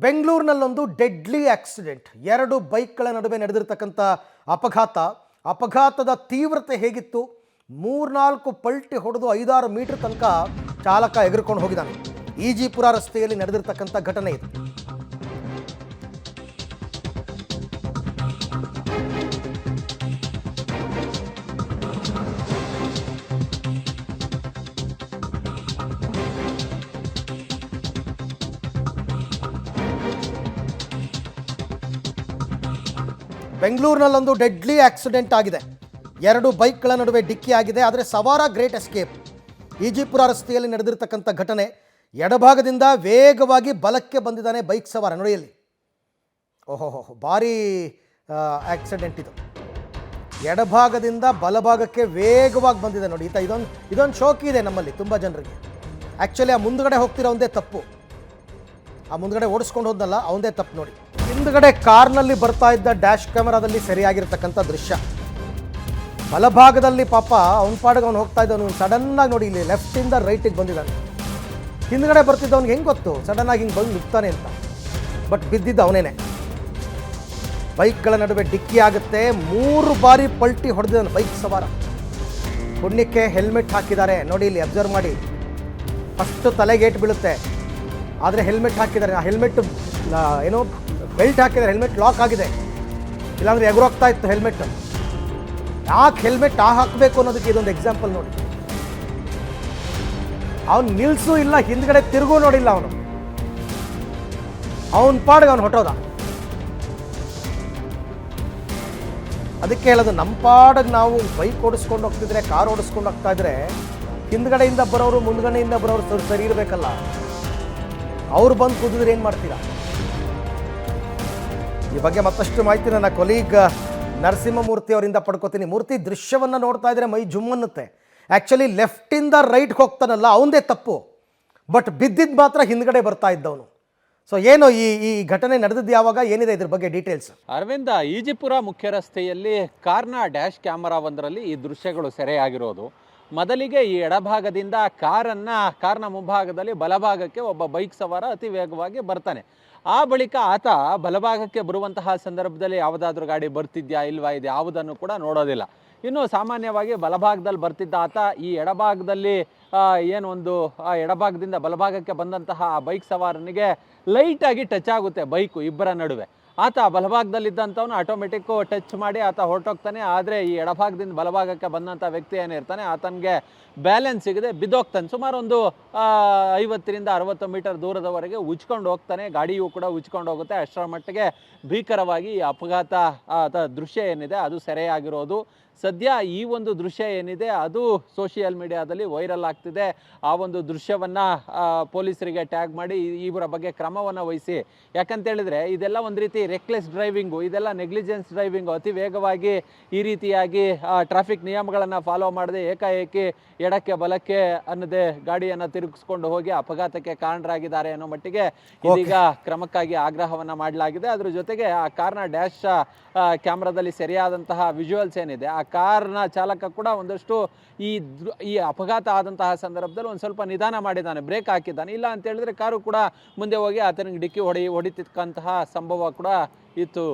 ಬೆಂಗಳೂರಿನಲ್ಲೊಂದು deadly accident. ಎರಡು ಬೈಕ್ಗಳ ನಡುವೆ ನಡೆದಿರತಕ್ಕಂಥ ಅಪಘಾತದ ತೀವ್ರತೆ ಹೇಗಿತ್ತು? ಮೂರ್ನಾಲ್ಕು ಪಲ್ಟಿ ಹೊಡೆದು 5-6 ಮೀಟರ್ ತನಕ ಚಾಲಕ ಎಗರ್ಕೊಂಡು ಹೋಗಿದ್ದಾನೆ. ಈಜಿಪುರ ರಸ್ತೆಯಲ್ಲಿ ನಡೆದಿರತಕ್ಕಂಥ ಘಟನೆ ಇದು. ಬೆಂಗಳೂರಿನಲ್ಲೊಂದು ಡೆಡ್ಲಿ ಆಕ್ಸಿಡೆಂಟ್ ಆಗಿದೆ. ಎರಡು ಬೈಕ್ಗಳ ನಡುವೆ ಡಿಕ್ಕಿ ಆಗಿದೆ. ಆದರೆ ಸವಾರ ಗ್ರೇಟ್ ಎಸ್ಕೇಪ್. ಈಜಿಪುರ ರಸ್ತೆಯಲ್ಲಿ ನಡೆದಿರ್ತಕ್ಕಂಥ ಘಟನೆ. ಎಡಭಾಗದಿಂದ ವೇಗವಾಗಿ ಬಲಕ್ಕೆ ಬಂದಿದ್ದಾನೆ ಬೈಕ್ ಸವಾರ. ನೋಡಿಯಲ್ಲಿ ಓಹೋ, ಭಾರಿ ಆಕ್ಸಿಡೆಂಟ್ ಇದು. ಎಡಭಾಗದಿಂದ ಬಲಭಾಗಕ್ಕೆ ವೇಗವಾಗಿ ಬಂದಿದೆ ನೋಡಿ. ಇದೊಂದು ಶೋಕಿ ಇದೆ ನಮ್ಮಲ್ಲಿ ತುಂಬ ಜನರಿಗೆ. ಆ್ಯಕ್ಚುಲಿ ಆ ಮುಂದ್ಗಡೆ ಹೋಗ್ತಿರೋ ಒಂದೇ ತಪ್ಪು. ಆ ಮುಂದ್ಗಡೆ ಓಡಿಸ್ಕೊಂಡು ಹೋದ್ನಲ್ಲ ಅವಂದೇ ತಪ್ಪು ನೋಡಿ. ಹಿಂದ್ಗಡೆ ಕಾರ್ನಲ್ಲಿ ಬರ್ತಾ ಇದ್ದ ಡ್ಯಾಶ್ ಕ್ಯಾಮರಾದಲ್ಲಿ ಸರಿಯಾಗಿರ್ತಕ್ಕಂಥ ದೃಶ್ಯ. ಬಲಭಾಗದಲ್ಲಿ ಪಾಪ ಅವನ ಪಾಡಿಗೆ ಅವ್ನು ಹೋಗ್ತಾ ಇದ್ದವನು ಸಡನ್ನಾಗಿ ನೋಡಿ ಇಲ್ಲಿ ಲೆಫ್ಟಿಂದ ರೈಟಿಗೆ ಬಂದಿದ್ದಾನೆ. ಹಿಂದ್ಗಡೆ ಬರ್ತಿದ್ದವನಿಗೆ ಹೆಂಗೆ ಗೊತ್ತು ಸಡನ್ನಾಗಿ ಹಿಂಗೆ ಬಂದು ನಿಲ್ತಾನೆ ಅಂತ? ಬಟ್ ಬಿದ್ದಿದ್ದು ಅವನೇನೆ. ಬೈಕ್ಗಳ ನಡುವೆ ಡಿಕ್ಕಿ ಆಗುತ್ತೆ. 3 ಬಾರಿ ಪಲ್ಟಿ ಹೊಡೆದಿದ್ದಾನೆ ಬೈಕ್ ಸವಾರ. ಪುಣ್ಯಕ್ಕೆ ಹೆಲ್ಮೆಟ್ ಹಾಕಿದ್ದಾರೆ ನೋಡಿ, ಇಲ್ಲಿ ಅಬ್ಸರ್ವ್ ಮಾಡಿ. ಫಸ್ಟು ತಲೆಗೇಟ್ ಬೀಳುತ್ತೆ, ಆದರೆ ಹೆಲ್ಮೆಟ್ ಹಾಕಿದ್ದಾರೆ. ಆ ಹೆಲ್ಮೆಟ್ ಏನೋ ಬೆಲ್ಟ್ ಹಾಕಿದ್ದಾರೆ, ಹೆಲ್ಮೆಟ್ ಲಾಕ್ ಆಗಿದೆ. ಇಲ್ಲಾಂದರೆ ಎಗರೋಗ್ತಾ ಇತ್ತು ಹೆಲ್ಮೆಟ್. ಯಾಕೆ ಹೆಲ್ಮೆಟ್ ಹಾಕಬೇಕು ಅನ್ನೋದಕ್ಕೆ ಇದೊಂದು ಎಕ್ಸಾಂಪಲ್ ನೋಡಿ. ಅವನು ನಿಲ್ಸೂ ಇಲ್ಲ, ಹಿಂದ್ಗಡೆ ತಿರುಗೂ ನೋಡಿಲ್ಲ ಅವನು. ಅವನ ಪಾಡಿಗೆ ಅವನು ಹೊಟ್ಟೋದ. ಅದಕ್ಕೆ ಹೇಳೋದು, ನಮ್ಮ ಪಾಡಿಗೆ ನಾವು ಬೈಕ್ ಓಡಿಸ್ಕೊಂಡು ಹೋಗ್ತಿದ್ರೆ, ಕಾರ್ ಓಡಿಸ್ಕೊಂಡು ಹೋಗ್ತಾ ಇದ್ರೆ ಹಿಂದ್ಗಡೆಯಿಂದ ಬರೋರು ಮುಂದ್ಗಡೆಯಿಂದ ಬರೋರು ಸರಿ ಇರಬೇಕಲ್ಲ. ಅವ್ರು ಬಂದು ಕೂದಿದ್ರೆ ಏನು ಮಾಡ್ತೀರಾ? ಈ ಬಗ್ಗೆ ಮತ್ತಷ್ಟು ಮಾಹಿತಿ ನನ್ನ ಕೊಲೀಗ್ ನರಸಿಂಹಮೂರ್ತಿ ಅವರಿಂದ ಪಡ್ಕೋತೀನಿ. ಮೂರ್ತಿ, ದೃಶ್ಯವನ್ನು ನೋಡ್ತಾ ಇದ್ರೆ ಮೈ ಜುಮ್ ಅನ್ನುತ್ತೆ. ಆ್ಯಕ್ಚುಲಿ ಲೆಫ್ಟಿಂದ ರೈಟ್ಗೆ ಹೋಗ್ತಾನಲ್ಲ ಅವನದೇ ತಪ್ಪು, ಬಟ್ ಬಿದ್ದಿದ್ದು ಮಾತ್ರ ಹಿಂದ್ಗಡೆ ಬರ್ತಾ ಇದ್ದವನು. ಸೊ ಏನು ಈ ಘಟನೆ ನಡೆದಿದ್ದು ಯಾವಾಗ, ಏನಿದೆ ಇದ್ರ ಬಗ್ಗೆ ಡೀಟೇಲ್ಸ್? ಅರವಿಂದ, ಈಜಿಪುರ ಮುಖ್ಯ ರಸ್ತೆಯಲ್ಲಿ ಕಾರ್ನ ಡ್ಯಾಶ್ ಕ್ಯಾಮರಾ ಒಂದರಲ್ಲಿ ಈ ದೃಶ್ಯಗಳು ಸೆರೆಯಾಗಿರೋದು. ಮೊದಲಿಗೆ ಈ ಎಡಭಾಗದಿಂದ ಕಾರ್ನ ಮುಂಭಾಗದಲ್ಲಿ ಬಲಭಾಗಕ್ಕೆ ಒಬ್ಬ ಬೈಕ್ ಸವಾರ ಅತಿ ವೇಗವಾಗಿ ಬರ್ತಾನೆ. ಆ ಬಳಿಕ ಆತ ಬಲಭಾಗಕ್ಕೆ ಬರುವಂತಹ ಸಂದರ್ಭದಲ್ಲಿ ಯಾವುದಾದ್ರೂ ಗಾಡಿ ಬರ್ತಿದ್ಯಾ ಇಲ್ವಾ ಇದು ಯಾವುದನ್ನು ಕೂಡ ನೋಡೋದಿಲ್ಲ. ಇನ್ನು ಸಾಮಾನ್ಯವಾಗಿ ಬಲಭಾಗದಲ್ಲಿ ಬರ್ತಿದ್ದ ಆತ ಈ ಎಡಭಾಗದಲ್ಲಿ ಎಡಭಾಗದಿಂದ ಬಲಭಾಗಕ್ಕೆ ಬಂದಂತಹ ಆ ಬೈಕ್ ಸವಾರನಿಗೆ ಲೈಟಾಗಿ ಟಚ್ ಆಗುತ್ತೆ ಬೈಕು ಇಬ್ಬರ ನಡುವೆ. ಆತ ಬಲಭಾಗದಲ್ಲಿದ್ದಂಥವನು ಆಟೋಮೆಟಿಕ್ಕು ಟಚ್ ಮಾಡಿ ಆತ ಹೊರಟೋಗ್ತಾನೆ. ಆದರೆ ಈ ಎಡಭಾಗದಿಂದ ಬಲಭಾಗಕ್ಕೆ ಬಂದಂಥ ವ್ಯಕ್ತಿ ಏನಿರ್ತಾನೆ ಆತನಿಗೆ ಬ್ಯಾಲೆನ್ಸ್ ಸಿಗದೆ ಬಿದ್ದೋಗ್ತಾನೆ. ಸುಮಾರು ಒಂದು 50-60 ಮೀಟರ್ ದೂರದವರೆಗೆ ಉಚ್ಕೊಂಡು ಹೋಗ್ತಾನೆ. ಗಾಡಿಯೂ ಕೂಡ ಉಚ್ಕೊಂಡು ಹೋಗುತ್ತೆ. ಅಷ್ಟರ ಮಟ್ಟಿಗೆ ಭೀಕರವಾಗಿ ಈ ಅಪಘಾತ ದೃಶ್ಯ ಏನಿದೆ ಅದು ಸೆರೆಯಾಗಿರೋದು. ಸದ್ಯ ಈ ಒಂದು ದೃಶ್ಯ ಏನಿದೆ ಅದು ಸೋಷಿಯಲ್ ಮೀಡಿಯಾದಲ್ಲಿ ವೈರಲ್ ಆಗ್ತಿದೆ. ಆ ಒಂದು ದೃಶ್ಯವನ್ನು ಪೊಲೀಸರಿಗೆ ಟ್ಯಾಗ್ ಮಾಡಿ ಇವರ ಬಗ್ಗೆ ಕ್ರಮವನ್ನು ವಹಿಸಿ. ಯಾಕಂತೇಳಿದರೆ ಇದೆಲ್ಲ ಒಂದು ರೀತಿ ರೆಕ್ಲೆಸ್ ಡ್ರೈವಿಂಗು, ಇದೆಲ್ಲ ನೆಗ್ಲಿಜೆನ್ಸ್ ಡ್ರೈವಿಂಗು. ಅತಿ ವೇಗವಾಗಿ ಈ ರೀತಿಯಾಗಿ ಟ್ರಾಫಿಕ್ ನಿಯಮಗಳನ್ನು ಫಾಲೋ ಮಾಡದೆ ಏಕಾಏಕಿ ಎಡಕ್ಕೆ ಬಲಕ್ಕೆ ಅನ್ನದೇ ಗಾಡಿಯನ್ನು ತಿರುಗಿಸ್ಕೊಂಡು ಹೋಗಿ ಅಪಘಾತಕ್ಕೆ ಕಾರಣರಾಗಿದ್ದಾರೆ ಅನ್ನೋ ಮಟ್ಟಿಗೆ ಇದೀಗ ಕ್ರಮಕ್ಕಾಗಿ ಆಗ್ರಹವನ್ನು ಮಾಡಲಾಗಿದೆ. ಅದ್ರ ಜೊತೆಗೆ ಆ ಕಾರ್ನ ಡ್ಯಾಶ್ ಕ್ಯಾಮ್ರಾದಲ್ಲಿ ಸರಿಯಾದಂತಹ ವಿಜುವಲ್ಸ್ ಏನಿದೆ, ಆ ಕಾರ್ನ ಚಾಲಕ ಕೂಡ ಒಂದಷ್ಟು ಈ ಅಪಘಾತ ಆದಂತಹ ಸಂದರ್ಭದಲ್ಲಿ ಒಂದು ಸ್ವಲ್ಪ ನಿಧಾನ ಮಾಡಿದ್ದಾನೆ, ಬ್ರೇಕ್ ಹಾಕಿದ್ದಾನೆ. ಇಲ್ಲ ಅಂತ ಹೇಳಿದ್ರೆ ಕಾರು ಕೂಡ ಮುಂದೆ ಹೋಗಿ ಆತನಿಗೆ ಡಿಕ್ಕಿ ಹೊಡಿತಕ್ಕಂತಹ ಸಂಭವ ಕೂಡ ಇತ್ತು.